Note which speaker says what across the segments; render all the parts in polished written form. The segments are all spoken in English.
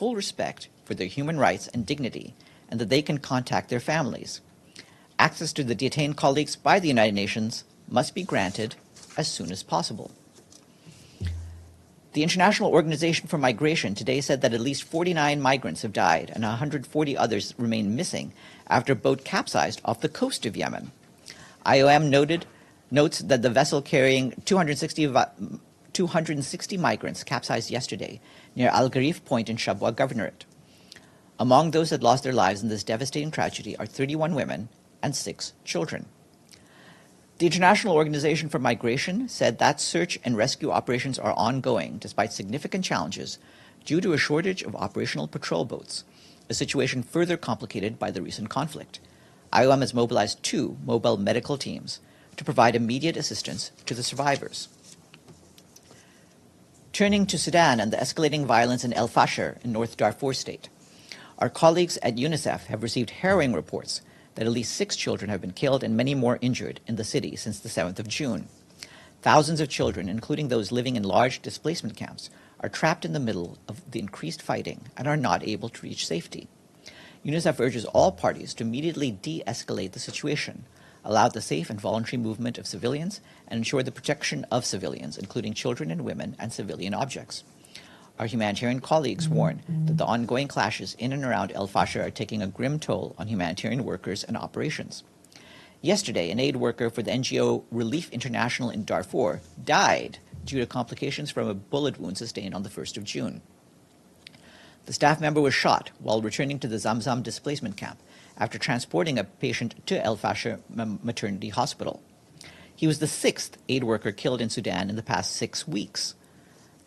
Speaker 1: full respect for their human rights and dignity, and that they can contact their families. Access to the detained colleagues by the United Nations must be granted as soon as possible. The International Organization for Migration today said that at least 49 migrants have died and 140 others remain missing after a boat capsized off the coast of Yemen. IOM notes that the vessel carrying 260 migrants capsized yesterday near Al Garif Point in Shabwa Governorate. Among those that lost their lives in this devastating tragedy are 31 women and 6 children. The International Organization for Migration said that search and rescue operations are ongoing despite significant challenges due to a shortage of operational patrol boats, a situation further complicated by the recent conflict. IOM has mobilized 2 mobile medical teams to provide immediate assistance to the survivors. Turning to Sudan and the escalating violence in El Fasher in North Darfur State, our colleagues at UNICEF have received harrowing reports that at least 6 children have been killed and many more injured in the city since the 7th of June. Thousands of children, including those living in large displacement camps, are trapped in the middle of the increased fighting and are not able to reach safety. UNICEF urges all parties to immediately de-escalate the situation, allow the safe and voluntary movement of civilians, and ensure the protection of civilians, including children and women and civilian objects. Our humanitarian colleagues warn that the ongoing clashes in and around El Fasher are taking a grim toll on humanitarian workers and operations. Yesterday, an aid worker for the NGO Relief International in Darfur died due to complications from a bullet wound sustained on the 1st of June. The staff member was shot while returning to the Zamzam displacement camp after transporting a patient to El Fasher Maternity Hospital. He was the 6th aid worker killed in Sudan in the past 6 weeks.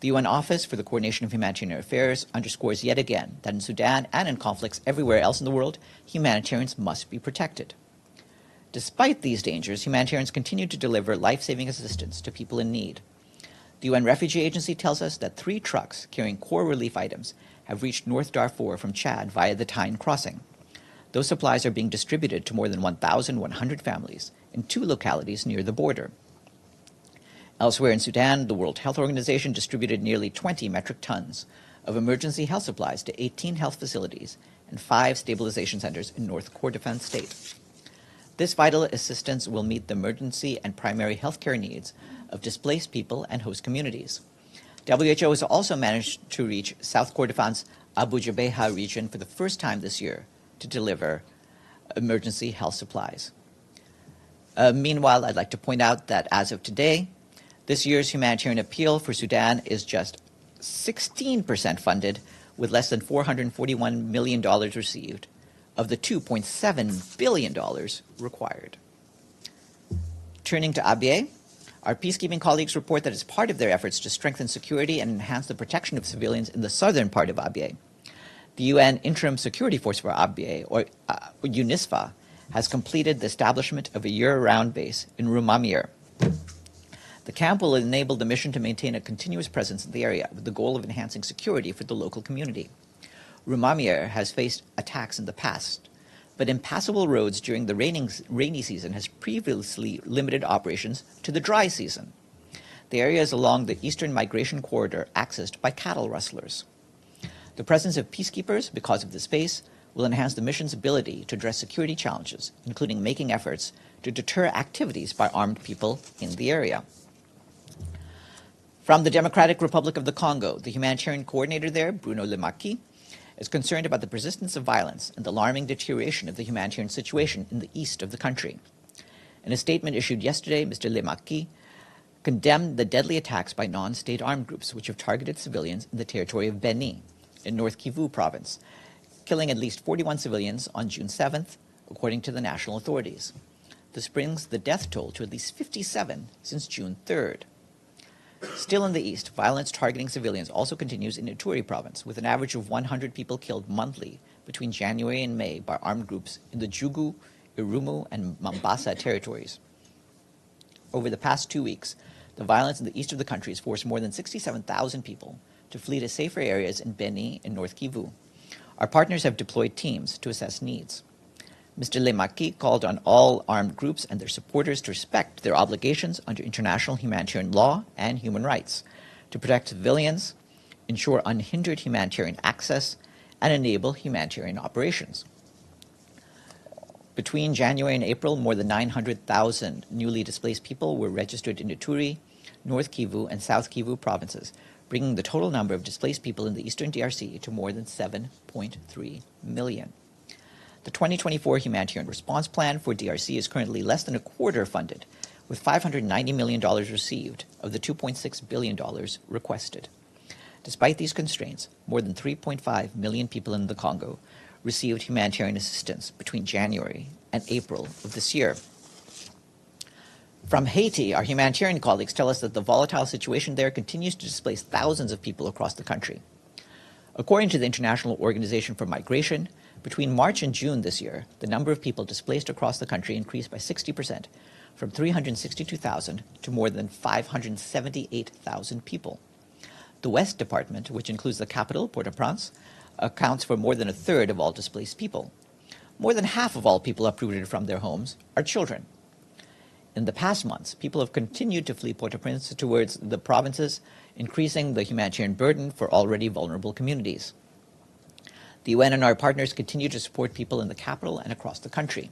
Speaker 1: The UN Office for the Coordination of Humanitarian Affairs underscores yet again that in Sudan and in conflicts everywhere else in the world, humanitarians must be protected. Despite these dangers, humanitarians continue to deliver life-saving assistance to people in need. The UN Refugee Agency tells us that 3 trucks carrying core relief items have reached North Darfur from Chad via the Tyne crossing. Those supplies are being distributed to more than 1,100 families in 2 localities near the border. Elsewhere in Sudan, the World Health Organization distributed nearly 20 metric tons of emergency health supplies to 18 health facilities and 5 stabilization centers in North Kordofan State. This vital assistance will meet the emergency and primary healthcare needs of displaced people and host communities. WHO has also managed to reach South Kordofan's Abyei region for the first time this year to deliver emergency health supplies. Meanwhile, I'd like to point out that as of today, this year's humanitarian appeal for Sudan is just 16% funded, with less than $441 million received of the $2.7 billion required. Turning to Abyei, our peacekeeping colleagues report that as part of their efforts to strengthen security and enhance the protection of civilians in the southern part of Abyei, the UN Interim Security Force for Abyei, or UNISFA, has completed the establishment of a year-round base in Rumamir. The camp will enable the mission to maintain a continuous presence in the area with the goal of enhancing security for the local community. Rumamir has faced attacks in the past, but impassable roads during the rainy season has previously limited operations to the dry season. The area is along the eastern migration corridor accessed by cattle rustlers. The presence of peacekeepers, because of this base, will enhance the mission's ability to address security challenges, including making efforts to deter activities by armed people in the area. From the Democratic Republic of the Congo, the humanitarian coordinator there, Bruno Lemaki, is concerned about the persistence of violence and the alarming deterioration of the humanitarian situation in the east of the country. In a statement issued yesterday, Mr. Lemaki condemned the deadly attacks by non-state armed groups which have targeted civilians in the territory of Beni, in North Kivu province, killing at least 41 civilians on June 7th, according to the national authorities. This brings the death toll to at least 57 since June 3rd. Still in the east, violence targeting civilians also continues in Ituri province, with an average of 100 people killed monthly between January and May by armed groups in the Jugu, Irumu, and Mombasa territories. Over the past 2 weeks, the violence in the east of the country has forced more than 67,000 people to flee to safer areas in Beni and North Kivu. Our partners have deployed teams to assess needs. Mr. Lemaki called on all armed groups and their supporters to respect their obligations under international humanitarian law and human rights, to protect civilians, ensure unhindered humanitarian access, and enable humanitarian operations. Between January and April, more than 900,000 newly displaced people were registered in Ituri, North Kivu, and South Kivu provinces, bringing the total number of displaced people in the Eastern DRC to more than 7.3 million. The 2024 Humanitarian Response Plan for DRC is currently less than a quarter funded, with $590 million received of the $2.6 billion requested. Despite these constraints, more than 3.5 million people in the Congo received humanitarian assistance between January and April of this year. From Haiti, our humanitarian colleagues tell us that the volatile situation there continues to displace thousands of people across the country. According to the International Organization for Migration, between March and June this year, the number of people displaced across the country increased by 60%, from 362,000 to more than 578,000 people. The West Department, which includes the capital, Port-au-Prince, accounts for more than a third of all displaced people. More than half of all people uprooted from their homes are children. In the past months, people have continued to flee Port-au-Prince towards the provinces, increasing the humanitarian burden for already vulnerable communities. The UN and our partners continue to support people in the capital and across the country.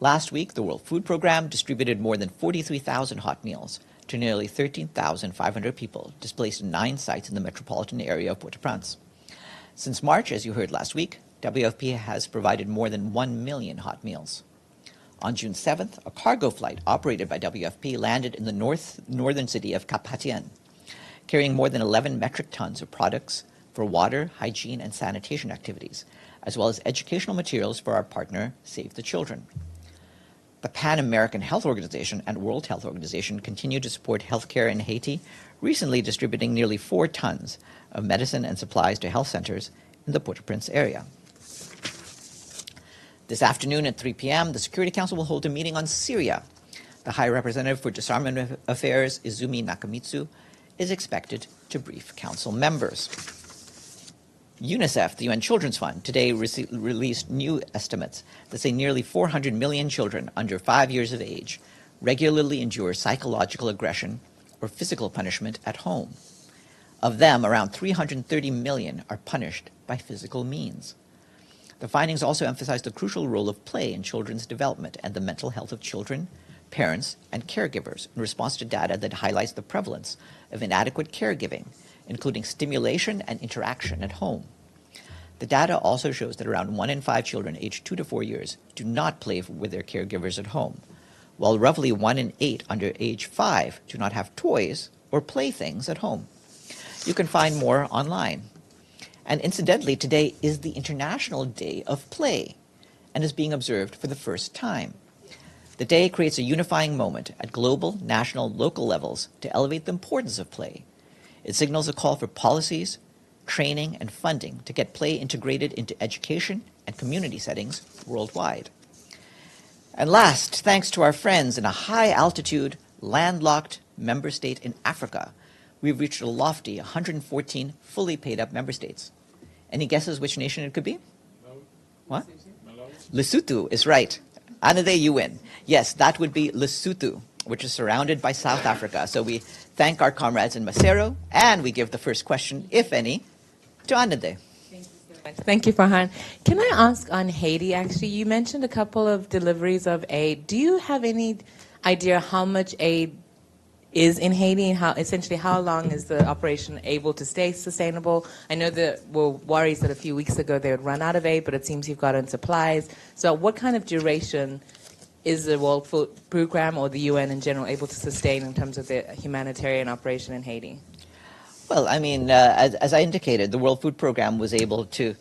Speaker 1: Last week, the World Food Programme distributed more than 43,000 hot meals to nearly 13,500 people displaced in 9 sites in the metropolitan area of Port-au-Prince. Since March, as you heard last week, WFP has provided more than 1 million hot meals. On June 7th, a cargo flight operated by WFP landed in the northern city of Cap-Haitien, carrying more than 11 metric tons of products for water, hygiene, and sanitation activities, as well as educational materials for our partner, Save the Children. The Pan American Health Organization and World Health Organization continue to support healthcare in Haiti, recently distributing nearly 4 tons of medicine and supplies to health centers in the Port-au-Prince area. This afternoon at 3 p.m., the Security Council will hold a meeting on Syria. The High Representative for Disarmament Affairs, Izumi Nakamitsu, is expected to brief Council members. UNICEF, the UN Children's Fund, today released new estimates that say nearly 400 million children under 5 years of age regularly endure psychological aggression or physical punishment at home. Of them, around 330 million are punished by physical means. The findings also emphasize the crucial role of play in children's development and the mental health of children, parents, and caregivers in response to data that highlights the prevalence of inadequate caregiving, including stimulation and interaction at home. The data also shows that around 1 in 5 children aged 2 to 4 years do not play with their caregivers at home, while roughly 1 in 8 under age 5 do not have toys or playthings at home. You can find more online. And incidentally, today is the International Day of Play and is being observed for the first time. The day creates a unifying moment at global, national, local levels to elevate the importance of play. It signals a call for policies, training, and funding to get play integrated into education and community settings worldwide. And last, thanks to our friends in a high-altitude, landlocked member state in Africa, we've reached a lofty 114 fully paid-up member states. Any guesses which nation it could be? What? Lesotho is right. Anade, you win. Yes, that would be Lesotho, which is surrounded by South Africa. So we thank our comrades in Maseru, and we give the first question, if any, to Anade.
Speaker 2: Thank you, Farhan. Can I ask on Haiti, actually, you mentioned a couple of deliveries of aid. Do you have any idea how much aid is in Haiti and how long is the operation able to stay sustainable? I know there were worries that a few weeks ago they would run out of aid, but it seems you've gotten supplies. So what kind of duration is the World Food Programme or the UN in general able to sustain in terms of the humanitarian operation in Haiti?
Speaker 1: Well, I mean, as I indicated, the World Food Programme was able to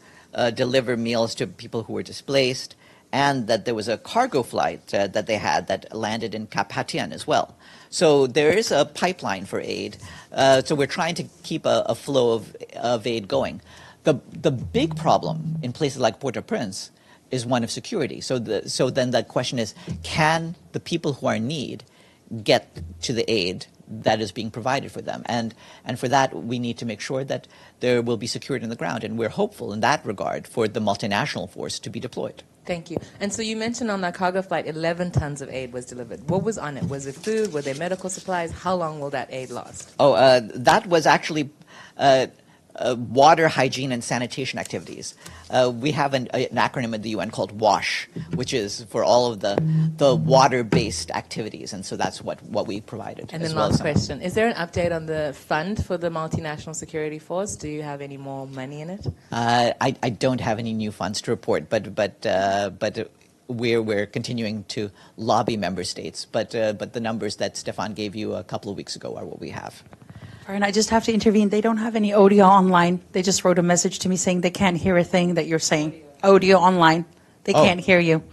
Speaker 1: deliver meals to people who were displaced, and that there was a cargo flight that they had that landed in Cap-Haitien as well. So there is a pipeline for aid. So we're trying to keep a flow of aid going. The big problem in places like Port-au-Prince is one of security. So then the question is, can the people who are in need get to the aid that is being provided for them? And for that, we need to make sure that there will be security on the ground. And we're hopeful in that regard for the multinational force to be deployed.
Speaker 2: Thank you. And so you mentioned on that cargo flight, 11 tons of aid was delivered. What was on it? Was it food? Were there medical supplies? How long will that aid last?
Speaker 1: Oh, that was actually water, hygiene, and sanitation activities. We have an acronym in the UN called WASH, which is for all of the water-based activities, and so that's what we provided.
Speaker 2: And then last question, is there an update on the fund for the multinational security force? Do you have any more money in it?
Speaker 1: I don't have any new funds to report, but we're continuing to lobby member states, but the numbers that Stefan gave you a couple of weeks ago are what we have.
Speaker 3: And I just have to intervene. They don't have any audio online. They just wrote a message to me saying they can't hear a thing that you're saying. Audio online. They can't hear you.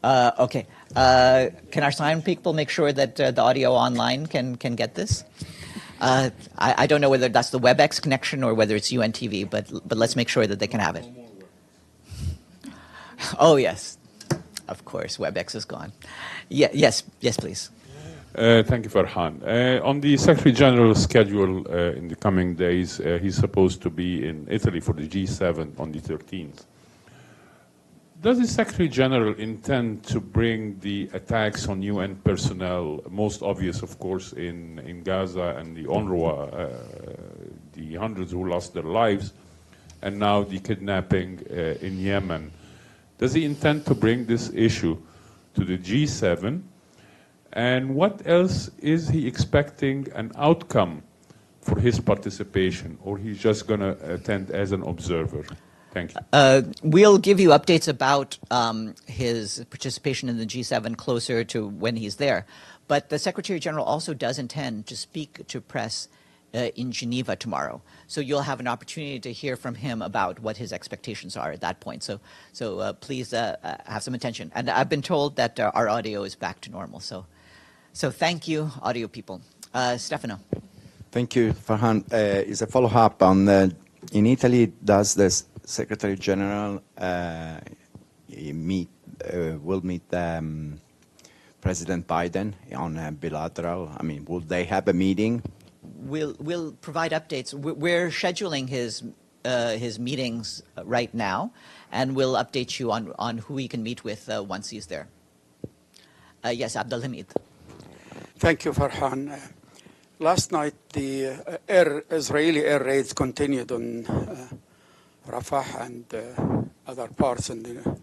Speaker 1: Okay. Can our sign people make sure that the audio online can get this? I don't know whether that's the WebEx connection or whether it's UN TV, but let's make sure that they can have it. Oh, yes. Of course, WebEx is gone. Yes, please.
Speaker 4: Thank you, Farhan. On the Secretary General's schedule in the coming days, he's supposed to be in Italy for the G7 on the 13th. Does the Secretary General intend to bring the attacks on UN personnel, most obvious, of course, in Gaza and the UNRWA, the hundreds who lost their lives, and now the kidnapping in Yemen? Does he intend to bring this issue to the G7? And what else is he expecting an outcome for his participation, or he's just going to attend as an observer? Thank you.
Speaker 1: We'll give you updates about his participation in the G7 closer to when he's there. But the Secretary General also does intend to speak to press in Geneva tomorrow. So you'll have an opportunity to hear from him about what his expectations are at that point. So please have some attention. And I've been told that our audio is back to normal. So thank you, audio people. Stefano.
Speaker 5: Thank you, Farhan. Is a follow-up on in Italy, does the Secretary General will meet President Biden on a bilateral? I mean, will they have a meeting?
Speaker 1: We'll provide updates. We're scheduling his meetings right now, and we'll update you on who he can meet with once he's there. Yes, Abdelhamid.
Speaker 6: Thank you, Farhan. Last night, the Israeli air raids continued on Rafah and other parts in the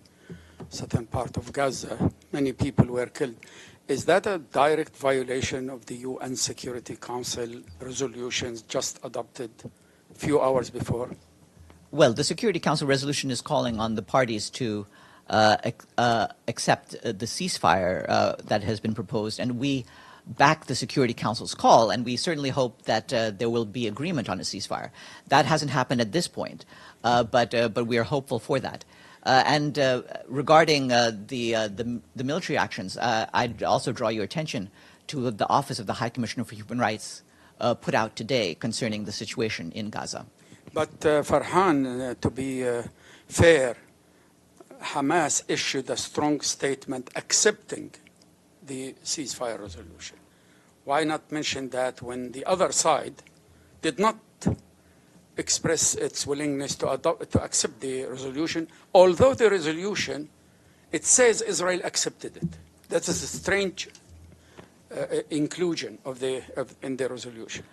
Speaker 6: southern part of Gaza. Many people were killed. Is that a direct violation of the UN Security Council resolutions just adopted a few hours before?
Speaker 1: Well, the Security Council resolution is calling on the parties to accept the ceasefire that has been proposed, and we back the Security Council's call, and we certainly hope that there will be agreement on a ceasefire. That hasn't happened at this point, but we are hopeful for that. And regarding the military actions, I'd also draw your attention to the Office of the High Commissioner for Human Rights put out today concerning the situation in Gaza.
Speaker 6: But Farhan, to be fair, Hamas issued a strong statement accepting the ceasefire resolution. Why not mention that when the other side did not express its willingness to accept the resolution, although the resolution, it says Israel accepted it. That is a strange inclusion in the resolution.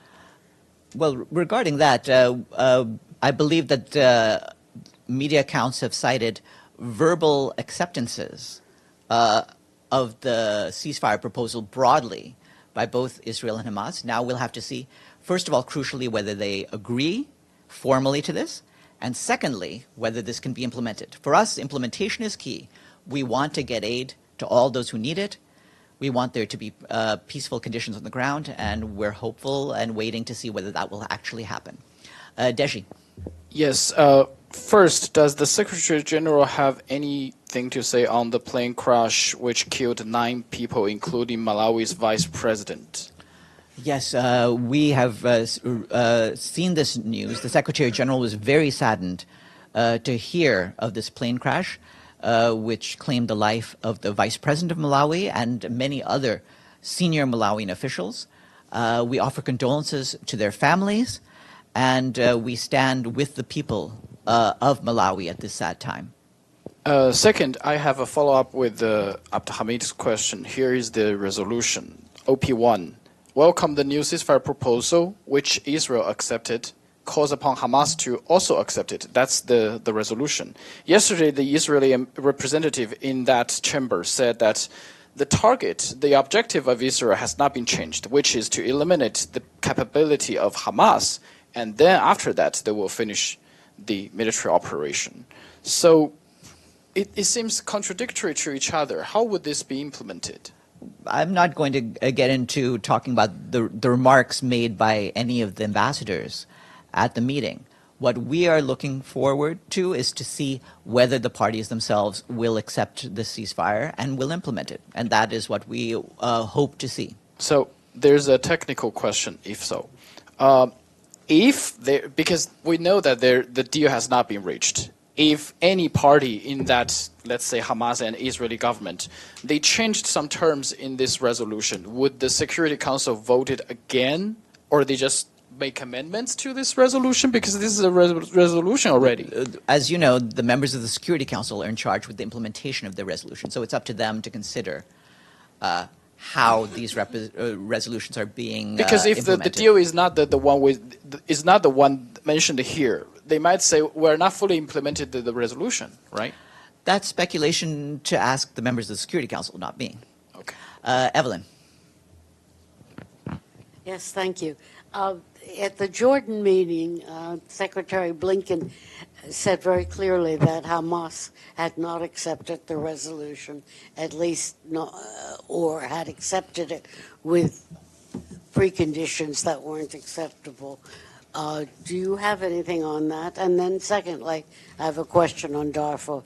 Speaker 1: Well, regarding that, I believe that media accounts have cited verbal acceptances of the ceasefire proposal broadly by both Israel and Hamas. Now we'll have to see, first of all, crucially, whether they agree formally to this, and secondly, whether this can be implemented. For us, implementation is key. We want to get aid to all those who need it. We want there to be peaceful conditions on the ground, and we're hopeful and waiting to see whether that will actually happen. Deji.
Speaker 7: Yes. First, does the Secretary General have anything to say on the plane crash which killed 9 people, including Malawi's Vice President?
Speaker 1: Yes, we have seen this news. The Secretary General was very saddened to hear of this plane crash, which claimed the life of the Vice President of Malawi and many other senior Malawian officials. We offer condolences to their families, and we stand with the people of Malawi at this sad time.
Speaker 7: Second, I have a follow-up with Abdelhamid's question. Here is the resolution. OP1, welcome the new ceasefire proposal, which Israel accepted. calls upon Hamas to also accept it. That's the resolution. Yesterday, the Israeli representative in that chamber said that the objective of Israel has not been changed, which is to eliminate the capability of Hamas, and then after that, they will finish the military operation. So it seems contradictory to each other. How would this be implemented?
Speaker 1: I'm not going to get into talking about the remarks made by any of the ambassadors at the meeting. What we are looking forward to is to see whether the parties themselves will accept the ceasefire and will implement it. And that is what we hope to see.
Speaker 7: So there's a technical question, if so. Because we know that the deal has not been reached. If any party in that, let's say Hamas and Israeli government, they changed some terms in this resolution, would the Security Council vote it again, or they just make amendments to this resolution? Because this is a resolution already.
Speaker 1: As you know, the members of the Security Council are in charge with the implementation of the resolution, so it's up to them to consider how these resolutions are being
Speaker 7: because if the deal is not the one mentioned here, they might say we're not fully implemented the resolution, right?
Speaker 1: That's speculation to ask the members of the Security Council, not me.
Speaker 7: Okay.
Speaker 1: Evelyn.
Speaker 8: Yes, thank you. At the Jordan meeting, Secretary Blinken said very clearly that Hamas had not accepted the resolution, at least not, or had accepted it with preconditions that weren't acceptable. Do you have anything on that? And then secondly, I have a question on Darfur.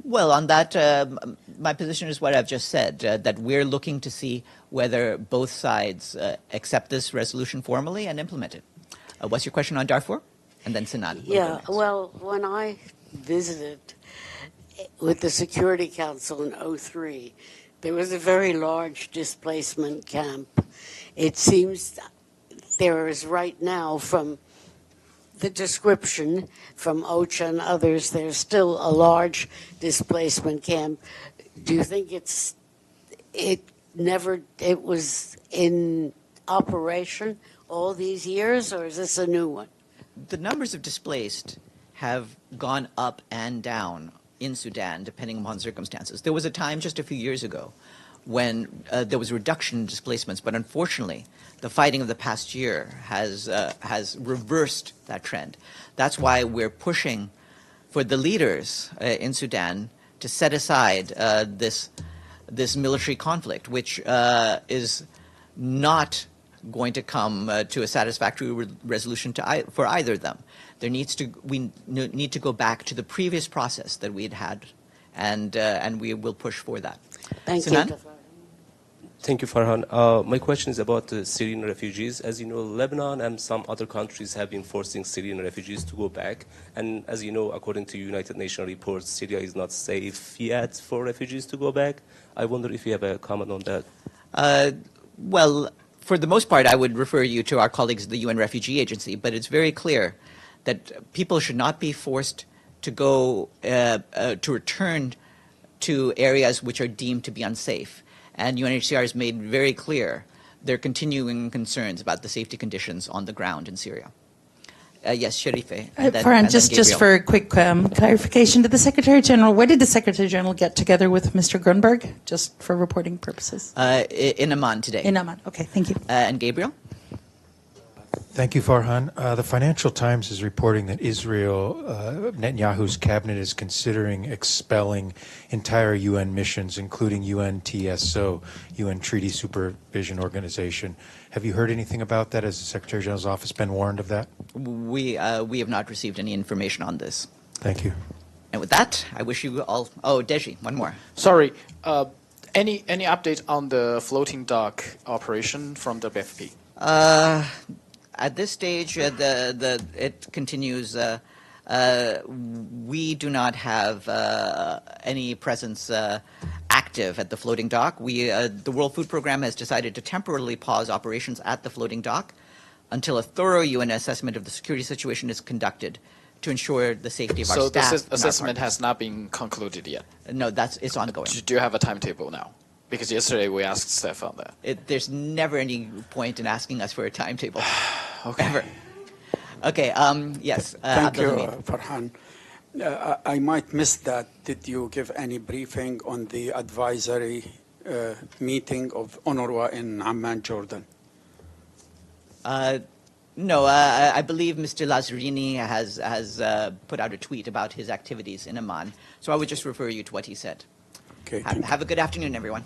Speaker 1: Well, on that, my position is what I've just said, that we're looking to see whether both sides accept this resolution formally and implement it. What's your question on Darfur? And then Sinan.
Speaker 8: Yeah, well, when I visited with the Security Council in 2003, there was a very large displacement camp. It seems there is right now, from the description from OCHA and others, there's still a large displacement camp. Do you think it was in operation all these years, or is this a new one?
Speaker 1: The numbers of displaced have gone up and down in Sudan, depending upon circumstances. There was a time just a few years ago when there was a reduction in displacements, but unfortunately, the fighting of the past year has reversed that trend. That's why we're pushing for the leaders in Sudan to set aside this military conflict, which is not going to come to a satisfactory resolution for either of them. We need to go back to the previous process that we had, and we will push for that.
Speaker 8: Thank
Speaker 1: Sinan?
Speaker 8: you.
Speaker 9: Thank you, Farhan. My question is about the Syrian refugees. As you know, Lebanon and some other countries have been forcing Syrian refugees to go back. And as you know, according to United Nations reports, Syria is not safe yet for refugees to go back. I wonder if you have a comment on that.
Speaker 1: Well, for the most part, I would refer you to our colleagues at the UN Refugee Agency, but it's very clear that people should not be forced to go to return to areas which are deemed to be unsafe. And UNHCR has made very clear their continuing concerns about the safety conditions on the ground in Syria. Yes, Sharife.
Speaker 3: Farhan, just for a quick clarification, did the Secretary General, where did the Secretary General get together with Mr. Grunberg, just for reporting purposes?
Speaker 1: In Amman today.
Speaker 3: In Amman, okay, thank you.
Speaker 1: And Gabriel?
Speaker 10: Thank you, Farhan. The Financial Times is reporting that Israel, Netanyahu's cabinet is considering expelling entire UN missions, including UNTSO, UN Treaty Supervision Organization. Have you heard anything about that? Has the Secretary General's office been warned of that?
Speaker 1: We have not received any information on this.
Speaker 10: Thank you.
Speaker 1: And with that, I wish you all... Oh, Deji, one more.
Speaker 7: Sorry. Any update on the floating dock operation from the BFP?
Speaker 1: At this stage, it continues. We do not have any presence active at the floating dock. The World Food Programme has decided to temporarily pause operations at the floating dock until a thorough UN assessment of the security situation is conducted to ensure the safety of our staff.
Speaker 7: So this assessment has not been concluded yet?
Speaker 1: No, it's ongoing.
Speaker 7: Do you have a timetable now? Because yesterday we asked Stefan that.
Speaker 1: There's never any point in asking us for a timetable.
Speaker 7: Okay.
Speaker 1: Ever. Okay, yes.
Speaker 6: Thank you,
Speaker 1: Abdul Hamid.
Speaker 6: Farhan. I might miss that. Did you give any briefing on the advisory meeting of UNRWA in Amman, Jordan?
Speaker 1: No, I believe Mr. Lazzarini has put out a tweet about his activities in Amman, so I would just refer you to what he said.
Speaker 6: Okay,
Speaker 1: Have a good afternoon, everyone.